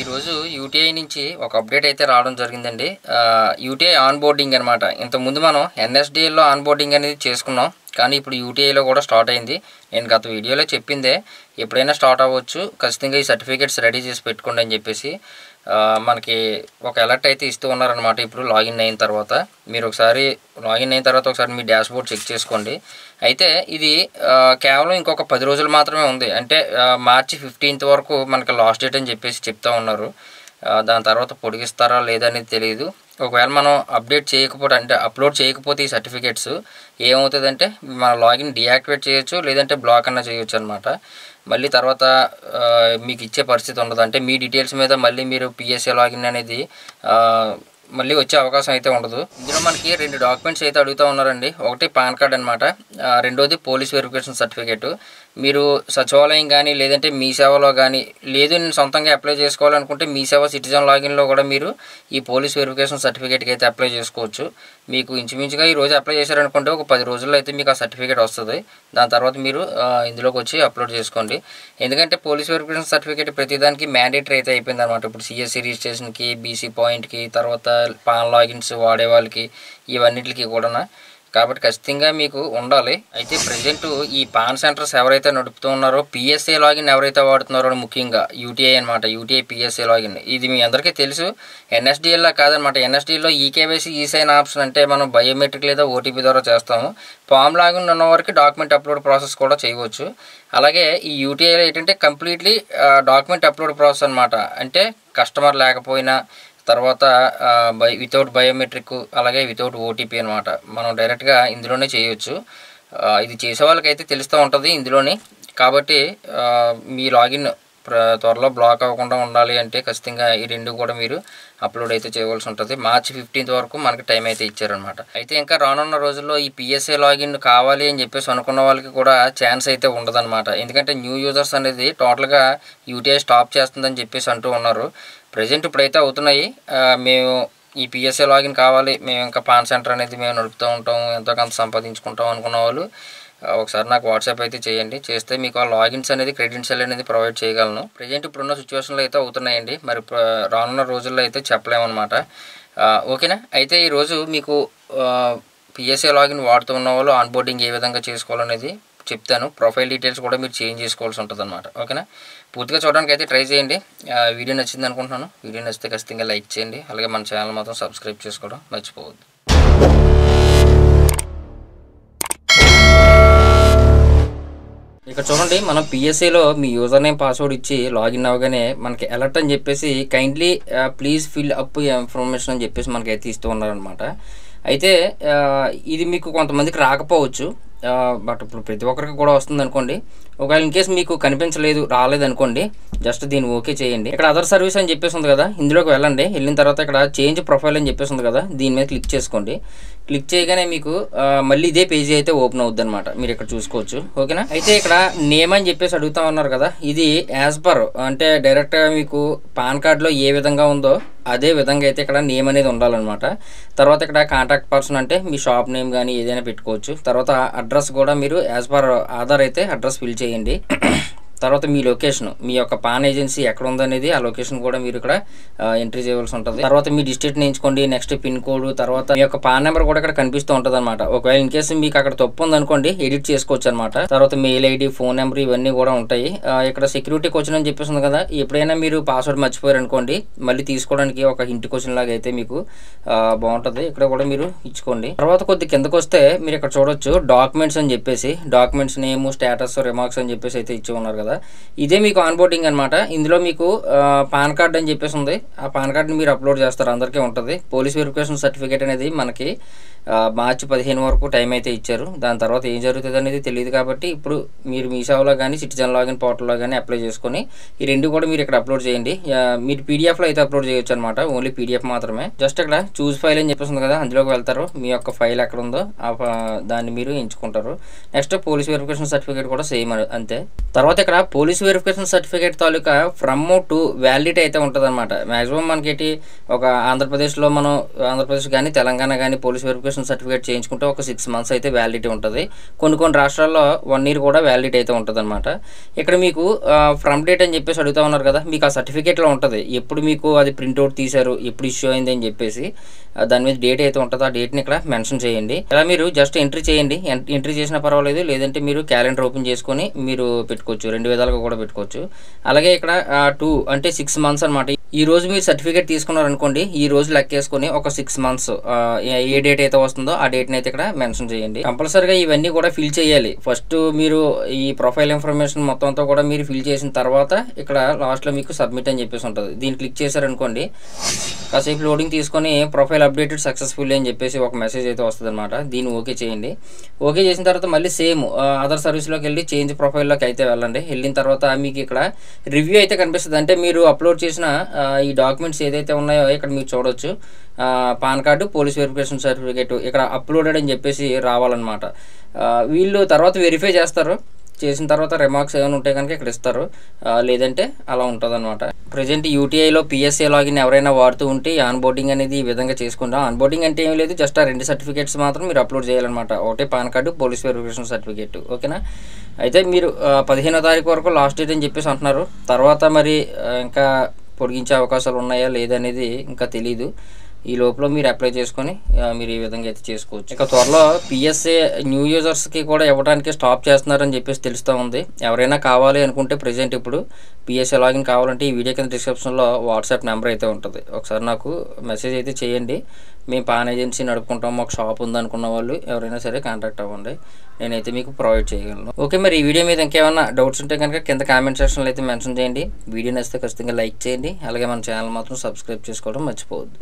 ఈరోజు యూటీఐ నుంచి ఒక అప్డేట్ అయితే రావడం జరిగిందండి. యూటీఐ ఆన్ బోర్డింగ్ అనమాట. ఇంతకుముందు మనం ఎన్ఎస్డిఎల్లో ఆన్ బోర్డింగ్ అనేది చేసుకున్నాం, కానీ ఇప్పుడు యూటీఐలో కూడా స్టార్ట్ అయింది. నేను గత వీడియోలో చెప్పిందే, ఎప్పుడైనా స్టార్ట్ అవ్వచ్చు, ఖచ్చితంగా ఈ సర్టిఫికేట్స్ రెడీ చేసి పెట్టుకోండి అని చెప్పేసి మనకి ఒక అలర్ట్ అయితే ఇస్తూ ఉన్నారనమాట. ఇప్పుడు లాగిన్ అయిన తర్వాత మీరు ఒకసారి ఒకసారి మీ డాష్ బోర్డ్ చెక్ చేసుకోండి. అయితే ఇది కేవలం ఇంకొక 10 రోజులు మాత్రమే ఉంది. అంటే మార్చి 15th వరకు మనకి లాస్ట్ డేట్ అని చెప్పేసి చెప్తా ఉన్నారు. దాని తర్వాత పొడిగిస్తారా లేదనేది తెలియదు. ఒకవేళ మనం అప్లోడ్ చేయకపోతే ఈ సర్టిఫికేట్స్ ఏమవుతుందంటే మన లాగిన్ డియాక్టివేట్ చేయొచ్చు, లేదంటే బ్లాక్ అన్న చేయొచ్చు అనమాట. మళ్ళీ తర్వాత మీకు ఇచ్చే పరిస్థితి ఉండదు. అంటే మీ డీటెయిల్స్ మీద మళ్ళీ మీరు పిఎస్ఏ లాగిన్ అనేది మళ్ళీ వచ్చే అవకాశం అయితే ఉండదు. ఇందులో మనకి 2 డాక్యుమెంట్స్ అయితే అడుగుతూ ఉన్నారండి. ఒకటి పాన్ కార్డ్ అనమాట, రెండోది పోలీస్ వెరిఫికేషన్ సర్టిఫికేట్. మీరు సచివాలయం కానీ లేదంటే మీ సేవలో కానీ, లేదు నేను సొంతంగా అప్లై చేసుకోవాలనుకుంటే మీ సేవ సిటిజన్ లాగిన్లో కూడా మీరు ఈ పోలీస్ వెరిఫికేషన్ సర్టిఫికేట్కి అయితే అప్లై చేసుకోవచ్చు. మీకు ఇంచుమించుగా ఈ రోజు అప్లై చేశారనుకుంటే ఒక 10 రోజుల్లో అయితే మీకు ఆ సర్టిఫికేట్ వస్తుంది. దాని తర్వాత మీరు ఇందులోకి వచ్చి అప్లోడ్ చేసుకోండి. ఎందుకంటే పోలీస్ వెరిఫికేషన్ సర్టిఫికేట్ ప్రతిదానికి మ్యాండేటరీ అయితే అయిపోయింది అనమాట. ఇప్పుడు సిఎస్సి రిజిస్ట్రేషన్కి, బీసీ పాయింట్కి, తర్వాత పాన్ లాగిన్స్ వాడే వాళ్ళకి, ఇవన్నిటికి కూడా. కాబట్టి ఖచ్చితంగా మీకు ఉండాలి. అయితే ప్రజెంట్ ఈ పాన్ సెంటర్స్ ఎవరైతే నడుపుతూ ఉన్నారో, పిఎస్ఏ లాగిన్ ఎవరైతే వాడుతున్నారో, ముఖ్యంగా యూటీఐ అనమాట, యూటీఐ పిఎస్ఏ లాగిన్, ఇది మీ అందరికీ తెలుసు. ఎన్ఎస్డిఎల్లా కాదనమాట. ఎన్ఎస్డిఎల్లో ఈకేవైసీ ఈసైన్ ఆప్షన్ అంటే మనం బయోమెట్రిక్ లేదా ఓటీపీ ద్వారా చేస్తాము. పామ్ లాగిన్ ఉన్న వారికి డాక్యుమెంట్ అప్లోడ్ ప్రాసెస్ కూడా చేయవచ్చు. అలాగే ఈ యూటీఐలో ఏంటంటే కంప్లీట్లీ డాక్యుమెంట్ అప్లోడ్ ప్రాసెస్ అనమాట. అంటే కస్టమర్ లేకపోయినా, తర్వాత వితౌట్ బయోమెట్రిక్, అలాగే వితౌట్ ఓటీపీ అనమాట. మనం డైరెక్ట్గా ఇందులోనే చేయొచ్చు. ఇది చేసే వాళ్ళకైతే తెలుస్తూ ఉంటుంది ఇందులోని. కాబట్టి మీ లాగిన్ త్వరలో బ్లాక్ అవ్వకుండా ఉండాలి అంటే ఖచ్చితంగా ఈ 2 కూడా మీరు అప్లోడ్ అయితే చేయవలసి ఉంటుంది. మార్చి 15th వరకు మనకి టైం అయితే ఇచ్చారనమాట. అయితే ఇంకా రానున్న రోజుల్లో ఈ పిఎస్ఏ లాగిన్ కావాలి అని చెప్పేసి అనుకున్న వాళ్ళకి కూడా ఛాన్స్ అయితే ఉండదన్నమాట. ఎందుకంటే న్యూ యూజర్స్ అనేది టోటల్గా యూటీఐ స్టాప్ చేస్తుందని చెప్పేసి అంటూ ఉన్నారు. ప్రజెంట్ ఇప్పుడైతే అవుతున్నాయి. మేము ఈ పిఎస్ఏ లాగిన్ కావాలి, మేము ఇంకా పాన్ సెంటర్ అనేది మేము నడుపుతూ ఉంటాం, ఎంతో కొంత సంపాదించుకుంటాం అనుకున్న వాళ్ళు ఒకసారి నాకు వాట్సాప్ అయితే చేయండి. చేస్తే మీకు ఆ లాగిన్స్ అనేది, క్రెడెన్షియల్ అనేది ప్రొవైడ్ చేయగలను. ప్రజెంట్ ఇప్పుడున్న సిచ్యువేషన్లో అయితే అవుతున్నాయండి. మరి రానున్న రోజుల్లో అయితే చెప్పలేమన్నమాట. ఓకేనా. అయితే ఈరోజు మీకు పిఎస్ఏ లాగిన్ వాడుతూ ఉన్న వాళ్ళు ఆన్ బోర్డింగ్ ఏ విధంగా చేసుకోవాలనేది చెప్తాను. ప్రొఫైల్ డీటెయిల్స్ కూడా మీరు చేంజ్ చేసుకోవాల్సి ఉంటుంది అనమాట. ఓకేనా. పూర్తిగా చూడడానికి అయితే ట్రై చేయండి. వీడియో నచ్చింది అనుకుంటున్నాను. వీడియో నచ్చితే ఖచ్చితంగా లైక్ చేయండి. అలాగే మన ఛానల్ మాత్రం సబ్స్క్రైబ్ చేసుకోవడం మర్చిపోవద్దు. ఇక్కడ చూడండి, మనం పిఎస్ఏలో మీ యూజర్ నేమ్ పాస్వర్డ్ ఇచ్చి లాగిన్ అవ్వగానే మనకి అలర్ట్ అని చెప్పేసి kindly please fill up information అని చెప్పేసి మనకైతే ఇస్తూ ఉన్నారనమాట. అయితే ఇది మీకు కొంతమందికి రాకపోవచ్చు, బట్ ఇప్పుడు ప్రతి ఒక్కరికి కూడా వస్తుంది అనుకోండి. ఒకవేళ ఇన్ కేసు మీకు రాలేదనుకోండి, జస్ట్ దీన్ని ఓకే చేయండి. ఇక్కడ అదర్ సర్వీస్ అని చెప్పేసి ఉంది కదా, ఇందులోకి వెళ్ళండి. వెళ్ళిన తర్వాత ఇక్కడ చేంజ్ ప్రొఫైల్ అని చెప్పేసి ఉంది కదా, దీని మీద క్లిక్ చేసుకోండి. క్లిక్ చేయగానే మీకు మళ్ళీ ఇదే పేజీ అయితే ఓపెన్ అవుద్ది అనమాట. మీరు ఇక్కడ చూసుకోవచ్చు. ఓకేనా. అయితే ఇక్కడ నేమ్ అని చెప్పేసి అడుగుతా ఉన్నారు కదా, ఇది యాజ్ పర్ అంటే డైరెక్ట్గా మీకు పాన్ కార్డ్లో ఏ విధంగా ఉందో అదే విధంగా అయితే ఇక్కడ నేమ్ అనేది ఉండాలన్నమాట. తర్వాత ఇక్కడ కాంటాక్ట్ పర్సన్ అంటే మీ షాప్ నేమ్ కానీ ఏదైనా పెట్టుకోవచ్చు. తర్వాత అడ్రస్ కూడా మీరు యాజ్ పర్ ఆధార్ అయితే అడ్రస్ ఫిల్ చేయండి. తర్వాత మీ లొకేషన్, మీ యొక్క పాన్ ఏజెన్సీ ఎక్కడ ఉందనేది ఆ లొకేషన్ కూడా మీరు ఇక్కడ ఎంట్రీ చేయవలసి ఉంటుంది. తర్వాత మీ డిస్ట్రిక్ట్ ఎంచుకోండి. నెక్స్ట్ పిన్ కోడ్, తర్వాత మీ యొక్క పాన్ నెంబర్ కూడా ఇక్కడ కనిపిస్తూ ఉంటుంది అనమాట. ఒకవేళ ఇన్ కేసు మీకు అక్కడ తప్పు ఉందనుకోండి, ఎడిట్ చేసుకోవచ్చు అనమాట. తర్వాత మెయిల్ ఐడి, ఫోన్ నెంబర్ ఇవన్నీ కూడా ఉంటాయి. ఇక్కడ సెక్యూరిటీ క్వశ్చన్ అని చెప్పేసి ఉంది కదా, ఎప్పుడైనా మీరు పాస్వర్డ్ మర్చిపోయారు అనుకోండి, మళ్ళీ తీసుకోవడానికి ఒక హింట్ క్వశ్చన్ లాగా అయితే మీకు బాగుంటుంది. ఇక్కడ కూడా మీరు ఇచ్చుకోండి. తర్వాత కొద్ది కిందకు వస్తే మీరు ఇక్కడ చూడొచ్చు డాక్యుమెంట్స్ అని చెప్పేసి, డాక్యుమెంట్స్ నేమ్, స్టేటస్, రిమార్క్స్ అని చెప్పేసి అయితే ఇచ్చి ఉన్నారు కదా. ఇదే మీకు ఆన్ బోర్డింగ్ అనమాట. ఇందులో మీకు పాన్ కార్డ్ అని చెప్పేసి ఉంది. ఆ పాన్ కార్డ్ని మీరు అప్లోడ్ చేస్తారు, అందరికీ ఉంటుంది. పోలీస్ వెరిఫికేషన్ సర్టిఫికేట్ అనేది మనకి మార్చి 15 వరకు టైం అయితే ఇచ్చారు. దాని తర్వాత ఏం జరుగుతుంది అనేది తెలియదు. కాబట్టి ఇప్పుడు మీరు మీ సేవలో కానీ సిటిజన్ లాగిన్ పోర్టల్లో కానీ అప్లై చేసుకొని ఈ 2 కూడా మీరు ఇక్కడ అప్లోడ్ చేయండి. మీరు పీడిఎఫ్లో అయితే అప్లోడ్ చేయొచ్చు అనమాట. ఓన్లీ పీడిఎఫ్ మాత్రమే. జస్ట్ ఇక్కడ చూస్ ఫైల్ అని చెప్పేసి ఉంది కదా, అందులోకి వెళ్తారు. మీ యొక్క ఫైల్ ఎక్కడ ఉందో దాన్ని మీరు ఎంచుకుంటారు. నెక్స్ట్ పోలీస్ వెరిఫికేషన్ సర్టిఫికేట్ కూడా సేమ్ అంతే. తర్వాత ఇక్కడ police verification certificate taluka from to validity అయితే ఉంటుందన్నమాట. మ్యాక్సిమం మనకి ఒక ఆంధ్రప్రదేశ్లో మనం ఆంధ్రప్రదేశ్ కానీ తెలంగాణ కానీ పోలీస్ వెరిఫికేషన్ సర్టిఫికేట్ చేయించుకుంటే ఒక 6 months అయితే వ్యాలిడిటీ ఉంటుంది. కొన్ని రాష్ట్రాల్లో 1 year కూడా వ్యాలిడిటీ అయితే ఉంటుంది అనమాట. ఇక్కడ మీకు ఫ్రమ్ డేట్ అని చెప్పేసి అడుగుతా ఉన్నారు కదా, మీకు ఆ సర్టిఫికేట్లో ఉంటుంది ఎప్పుడు మీకు అది ప్రింట్అవుట్ తీశారు, ఎప్పుడు ఇష్యూ అయింది అని చెప్పేసి దాని మీద డేట్ అయితే ఉంటుంది. ఆ డేట్ని ఇక్కడ మెన్షన్ చేయండి. ఇలా మీరు జస్ట్ ఎంట్రీ చేయండి. ఎంట్రీ చేసినా పర్వాలేదు, లేదంటే మీరు క్యాలెండర్ ఓపెన్ చేసుకొని మీరు పెట్టుకోవచ్చు. 2 విధాలుగా కూడా పెట్టుకోవచ్చు. అలాగే ఇక్కడ 2 అంటే 6 months అనమాట. ఈ రోజు మీరు సర్టిఫికేట్ తీసుకున్నారు అనుకోండి, ఈ రోజు లెక్కేసుకొని ఒక 6 months ఏ డేట్ అయితే వస్తుందో ఆ డేట్ని అయితే ఇక్కడ మెన్షన్ చేయండి. కంపల్సరీగా ఇవన్నీ కూడా ఫిల్ చేయాలి. ఫస్ట్ మీరు ఈ ప్రొఫైల్ ఇన్ఫర్మేషన్ మొత్తం అంతా కూడా మీరు ఫిల్ చేసిన తర్వాత ఇక్కడ లాస్ట్లో మీకు సబ్మిట్ అని చెప్పేసి ఉంటుంది. దీన్ని క్లిక్ చేశారనుకోండి, కాసేపు లోడింగ్ తీసుకొని ప్రొఫైల్ అప్డేటెడ్ సక్సెస్ఫుల్ అని చెప్పేసి ఒక మెసేజ్ అయితే వస్తుంది అనమాట. దీన్ని ఓకే చేయండి. ఓకే చేసిన తర్వాత మళ్ళీ సేమ్ అదర్ సర్వీస్లోకి వెళ్ళి చేంజ్ ప్రొఫైల్లోకి అయితే వెళ్ళండి. వెళ్ళిన తర్వాత మీకు ఇక్కడ రివ్యూ అయితే కనిపిస్తుంది. అంటే మీరు అప్లోడ్ చేసిన ఈ డాక్యుమెంట్స్ ఏదైతే ఉన్నాయో ఇక్కడ మీరు చూడొచ్చు. Pan card, police verification certificate ఇక్కడ అప్లోడెడ్ అని చెప్పేసి రావాలన్నమాట. వీళ్ళు తర్వాత వెరిఫై చేస్తారు. చేసిన తర్వాత రిమార్క్స్ ఏమైనా ఉంటే కనుక ఇక్కడ ఇస్తారు, లేదంటే అలా ఉంటుంది అనమాట. ప్రజెంట్ యూటీఐలో పిఎస్ఏ లాగిన్ ఎవరైనా వాడుతూ ఉంటే ఆన్ బోర్డింగ్ అనేది ఈ విధంగా చేసుకుంటాం. ఆన్ బోర్డింగ్ అంటే ఏం లేదు, జస్ట్ ఆ 2 సర్టిఫికేట్స్ మాత్రం మీరు అప్లోడ్ చేయాలన్నమాట. ఒకటి pan card, police verification certificate. ఓకేనా? అయితే మీరు 15వ తారీఖు వరకు లాస్ట్ డేట్ అని చెప్పేసి అంటున్నారు. తర్వాత మరి ఇంకా పొడిగించే అవకాశాలు ఉన్నాయా లేదనేది ఇంకా తెలీదు. ఈ లోపల మీరు అప్లై చేసుకొని మీరు ఈ విధంగా అయితే చేసుకోవచ్చు. ఇక త్వరలో పిఎస్ఏ న్యూ యూజర్స్కి కూడా ఇవ్వడానికి స్టాప్ చేస్తున్నారని చెప్పేసి తెలుస్తూ ఉంది. ఎవరైనా కావాలి అనుకుంటే ప్రజెంట్ ఇప్పుడు పిఎస్ఏ లాగిన్ కావాలంటే ఈ వీడియో కింద డిస్క్రిప్షన్లో వాట్సాప్ నెంబర్ అయితే ఉంటుంది. ఒకసారి నాకు మెసేజ్ అయితే చేయండి. మేము పాన్ ఏజెన్సీ నడుపుకుంటాం, మాకు షాప్ ఉందనుకున్న వాళ్ళు ఎవరైనా సరే కాంటాక్ట్ అవ్వండి, నేనైతే మీకు ప్రొవైడ్ చేయగలను. ఓకే, మరి ఈ వీడియో మీద ఇంకేమైనా డౌట్స్ ఉంటే కనుక కింద కామెంట్ సెక్షన్లో అయితే మెన్షన్ చేయండి. వీడియో నచ్చితే ఖచ్చితంగా లైక్ చేయండి. అలాగే మన ఛానల్ మాత్రం సబ్స్క్రైబ్ చేసుకోవడం మర్చిపోవద్దు.